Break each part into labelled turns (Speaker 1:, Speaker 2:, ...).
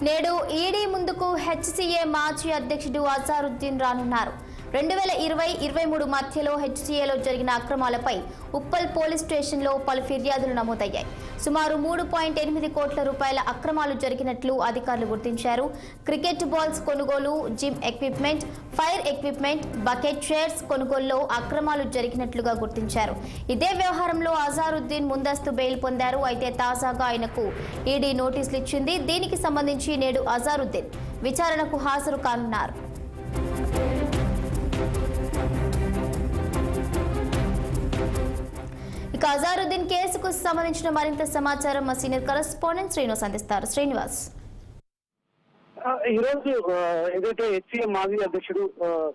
Speaker 1: నేడు ఈడీ ముందుకు హెచ్సీఏ మాజీ అధ్యక్షుడు అజారుద్దీన్ రానున్నారు. 2020-23 మధ్యలో హెచ్సీఏలో జరిగిన అక్రమాలపై ఉప్పల్ పోలీస్ స్టేషన్లో పలు ఫిర్యాదులు నమోదయ్యాయి. సుమారు 3.8 కోట్ల రూపాయల అక్రమాలు జరిగినట్లు అధికారులు గుర్తించారు. క్రికెట్ బాల్స్ కొనుగోలు, gym equipment, fire equipment, bucket chairs కొనుగోలులో అక్రమాలు జరిగినట్లుగా గుర్తించారు. ఇదే వ్యవహారంలో అజారుద్దీన్ ముందస్తు బెయిల్ పొందారు. అయితే తాజాగా ఆయనకు ఈడీ నోటీసులు ఇచ్చింది. దీనికి సంబంధించి నేడు అజారుద్దీన్ విచారణకు హాజరు కానున్నారు. ఇక అజారుద్దీన్ కేసుకు సంబంధించిన మరింత సమాచారం మా సీనియర్ కరెస్పాండెంట్ శ్రీనివాస్ అందిస్తారు. శ్రీనివాస్,
Speaker 2: ఈ రోజు ఏదైతే హెచ్సీఏ మాజీ అధ్యక్షుడు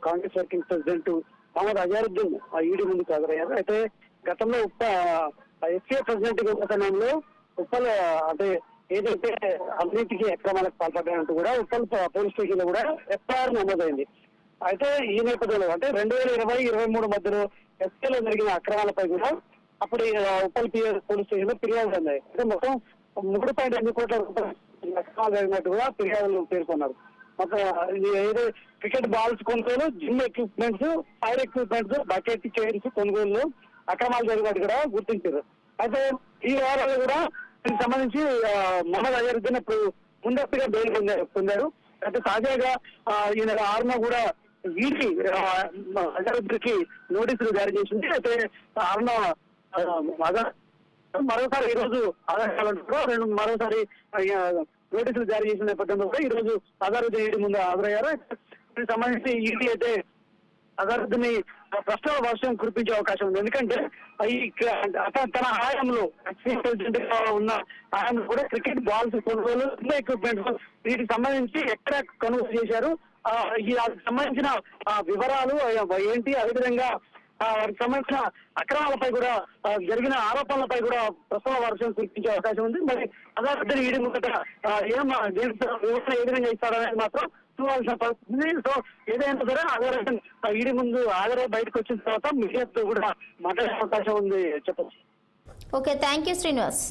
Speaker 2: Congress working president Mohammed Azharuddin ED ముందుకు హాజరయ్యారు. అయితే గతంలో హెచ్సీఏ ప్రెసిడెంట్ సమయంలో ఉప్పల్ అంటే ఏదైతే అవినీతికి అక్రమాలకు పాల్పడ్డారంటూ కూడా ఉప్పల్ పోలీస్ స్టేషన్ లో కూడా ఎఫ్ఐఆర్ నమోదైంది. అయితే ఈ నేపథ్యంలో అంటే 2020-23 మధ్యలో హెచ్సీఏలో జరిగిన అక్రమాలపై కూడా అప్పుడు ఉప్పల్ పోలీస్ స్టేషన్ లో ఫిర్యాదులు ఉన్నాయి. అంటే మొత్తం 3.8 కోట్ల రూపాయలు అక్రమాలు జరిగినట్టు కూడా ఫిర్యాదులు పేర్కొన్నారు. మొత్తం ఏదో క్రికెట్ బాల్స్ కొనుగోలు, gym equipments, fire equipments, bucket chairs కొనుగోలు అక్రమాలు జరిగినట్టు కూడా గుర్తించారు. అయితే ఈ వారాలు కూడా దీనికి సంబంధించి మహమ్మద్ అజారుద్దీన్ ఇప్పుడు ముందస్తుగా బెయిల్ పొందారు. అయితే తాజాగా ఈ నెల 6న కూడా వీటి అజారుద్దీన్ కి నోటీసులు జారీ చేసింది. అయితే 6న మరోసారి ఈ రోజు ఆధారాలంటూ మరోసారి నోటీసులు జారీ చేసిన నేపథ్యంలో కూడా ఈ రోజు అజారుద్దీన్ ఈడీ ముందు హాజరయ్యారు. దీనికి సంబంధించి ఈడీ అయితే అజారుద్దీన్ ప్రశ్నల వర్షం కురిపించే అవకాశం ఉంది. ఎందుకంటే తన హయాంలో ప్రెసిడెంట్ గా ఉన్న హయాంలో కూడా క్రికెట్ బాల్స్ కొనుగోలు, ఎక్విప్మెంట్స్ వీటికి సంబంధించి ఎక్కడ కొనుగోలు చేశారు, వాటికి సంబంధించిన వివరాలు ఏంటి, అదేవిధంగా వారికి సంబంధించిన అక్రమాలపై కూడా జరిగిన ఆరోపణలపై కూడా ప్రశ్నల వర్షం కురిపించే అవకాశం ఉంది. మరి అజారుద్దీన్ ఈడీ ముందట వివరణ ఏ విధంగా ఇస్తారనేది మాత్రం చూడాల్సిన పరిస్థితి. సో ఏదైనా సరే అజారుద్దీన్ ఈడీ ముందు హాజరై బయటకు వచ్చిన తర్వాత మీడియాతో కూడా మాట్లాడే అవకాశం ఉంది చెప్పచ్చు.
Speaker 1: Okay, thank you Srinivas.